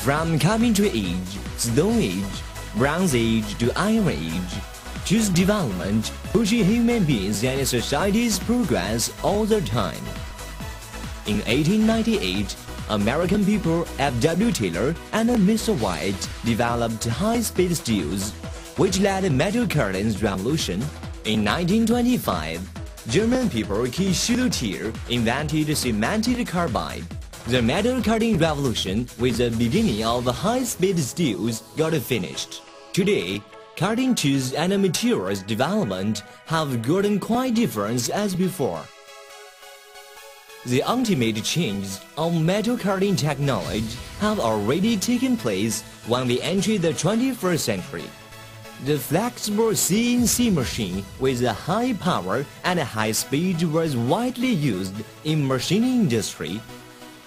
From carpentry age, stone age, bronze age to iron age, choose development, pushing human beings and society's progress all the time. In 1898, American people F.W. Taylor and Mr. White developed high-speed steels, which led the metal curtains revolution. In 1925, German people K. Schüler invented cemented carbide. The metal cutting revolution with the beginning of high-speed steels got finished. Today, cutting tools and materials development have gotten quite different as before. The ultimate changes of metal cutting technology have already taken place when we enter the 21st century. The flexible CNC machine with a high power and high speed was widely used in machining industry.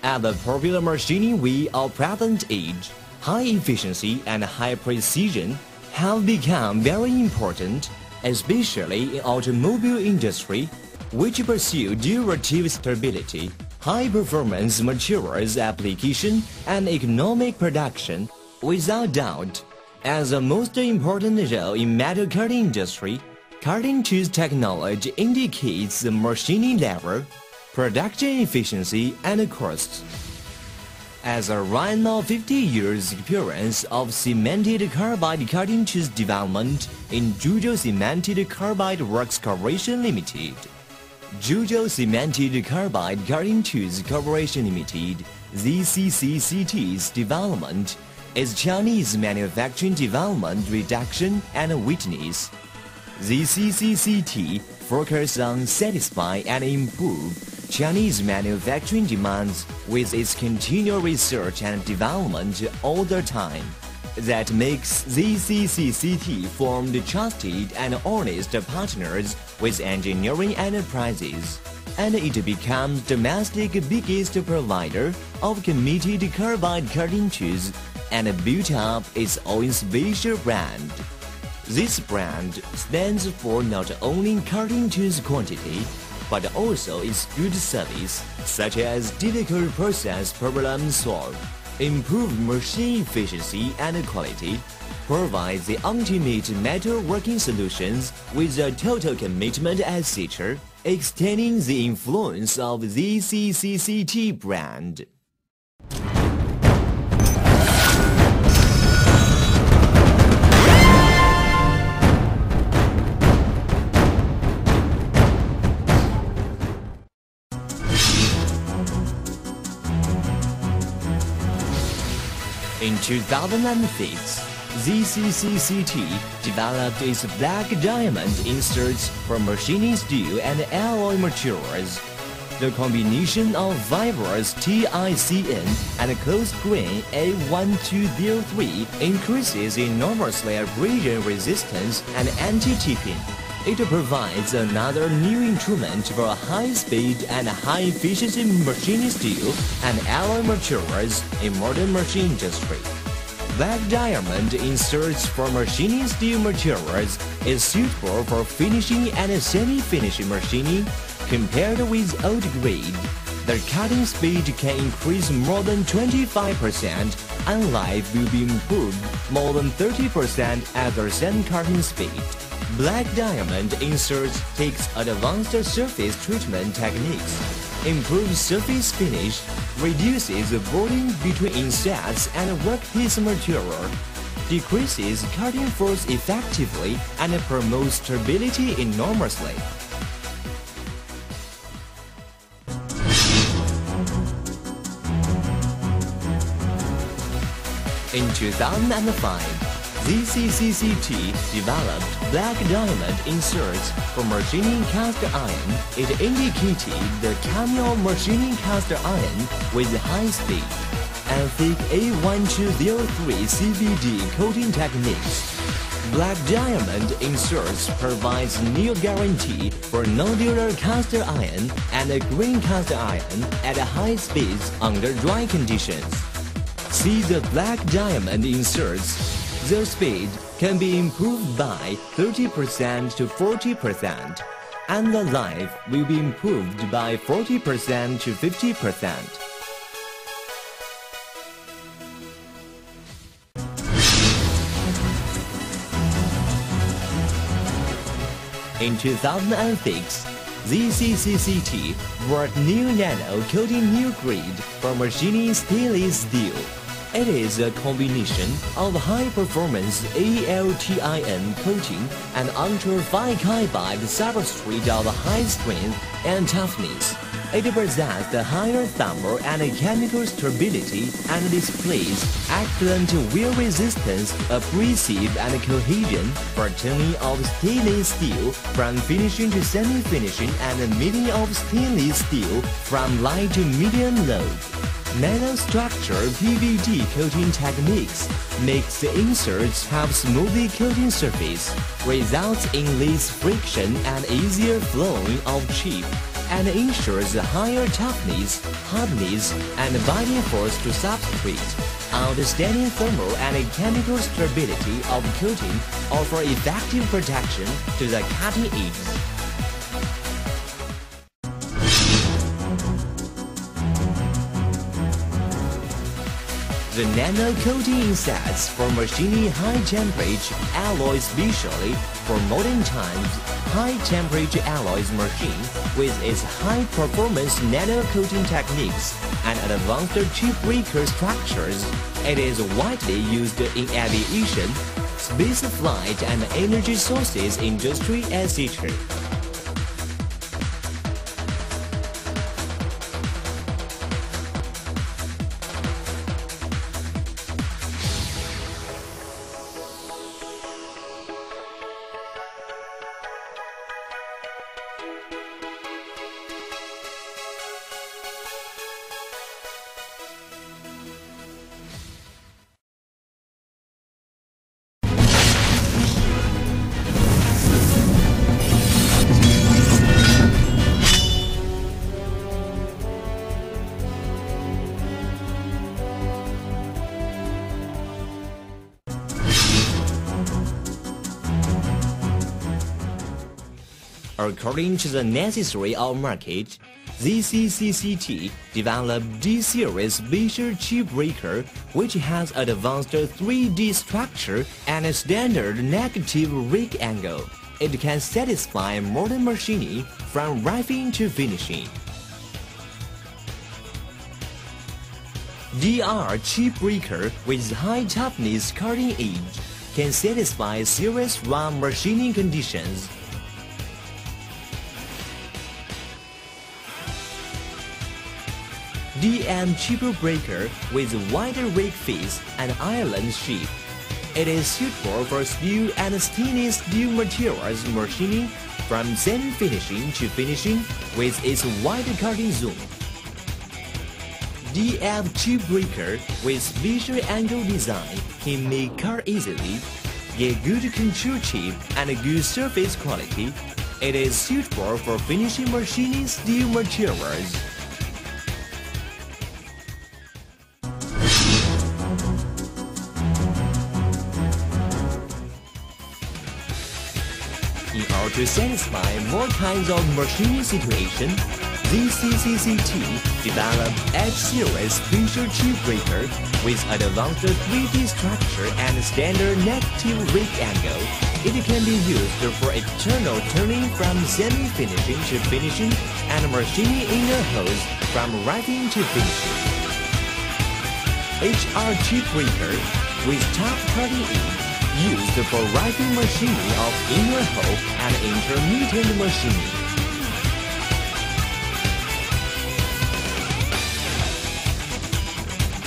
At the popular machining way of present age, high efficiency and high precision have become very important, especially in automobile industry, which pursue durative stability, high-performance materials application, and economic production. Without doubt, as the most important role in metal cutting industry, cutting tools technology indicates the machining level, production efficiency, and costs. As a run of 50 years experience of cemented carbide cutting tools development in Zhuzhou Cemented Carbide Works Corporation Limited. Zhuzhou Cemented Carbide Cutting Tools Corporation Limited, ZCC-CT's development is Chinese manufacturing development reduction and witness. ZCC-CT focuses on satisfy and improve Chinese manufacturing demands with its continual research and development all the time. That makes ZCC-CT formed trusted and honest partners with engineering enterprises, and it becomes domestic biggest provider of committed carbide cutting tools and built up its own special brand. This brand stands for not only cutting tools quantity, but also its good service, such as difficult process problem solved, improved machine efficiency and quality, provides the ultimate metal working solutions with a total commitment etc., extending the influence of the ZCC-CT brand. In 2006, ZCC-CT developed its black diamond inserts for machining steel and alloy materials. The combination of fibrous TICN and close-grain A1203 increases enormously abrasion resistance and anti-tipping. It provides another new instrument for high-speed and high-efficiency machining steel and alloy materials in modern machine industry. Black diamond inserts for machining steel materials is suitable for finishing and semi-finishing machining compared with old grade. The cutting speed can increase more than 25% and life will be improved more than 30% at the same cutting speed. Black diamond inserts takes advanced surface treatment techniques, improves surface finish, reduces the bonding between insets and workpiece material, decreases cutting force effectively, and promotes stability enormously. In 2005, ZCC-CT developed black diamond inserts for machining cast iron. It indicated the cameo machining cast iron with high speed and thick A1203 CVD coating techniques. Black diamond inserts provides new guarantee for nodular cast iron and green cast iron at high speeds under dry conditions. See the black diamond inserts. Their speed can be improved by 30% to 40%, and the life will be improved by 40% to 50%. In 2006, ZCC-CT brought new nano coating new grade for machining stainless steel. It is a combination of high-performance ALTIN coating and ultra-fine carbide substrate of high strength and toughness. It possesses the higher thermal and chemical stability and displays excellent wear resistance, abrasive and cohesion for turning of stainless steel from finishing to semi-finishing and milling of stainless steel from light to medium load. Nanostructure PVD coating techniques makes the inserts have smoother coating surface, results in less friction and easier flowing of chip, and ensures higher toughness, hardness, and binding force to substrate. Outstanding thermal and chemical stability of coating offer effective protection to the cutting edge. The nano coating sets for machining high-temperature alloys, especially for modern times. High-temperature alloys machine with its high-performance nano coating techniques and advanced chip breaker structures. It is widely used in aviation, space flight, and energy sources industry, etc. According to the necessary of market, ZCC-CT developed D-series special chip breaker which has advanced 3D structure and a standard negative rake angle. It can satisfy modern machining from writing to finishing. DR chip breaker with high toughness cutting edge can satisfy serious round machining conditions. DM chip breaker with wider rake face and island shape. It is suitable for steel and stainless steel materials machining from semi-finishing to finishing with its wide cutting zone. DF chip breaker with special angle design can make cut easily, get good control chip and good surface quality. It is suitable for finishing machining steel materials. In order to satisfy more kinds of machining situation, ZCC-CT developed H-series special chip breaker with advanced 3D structure and standard negative rake angle. It can be used for external turning from semi-finishing to finishing and machining inner holes from writing to finishing. HR chip breaker with top cutting edge used for writing machining of inner hole and intermediate machining.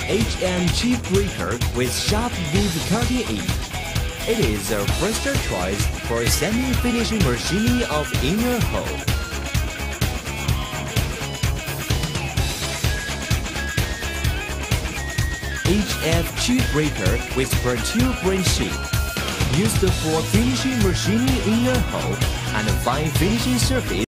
HM chip breaker with sharp deep cutting edge. It is a first choice for semi-finishing machining of inner hole. HF chip breaker with protuberant shape, used for finishing machining inner hole and fine finishing surface.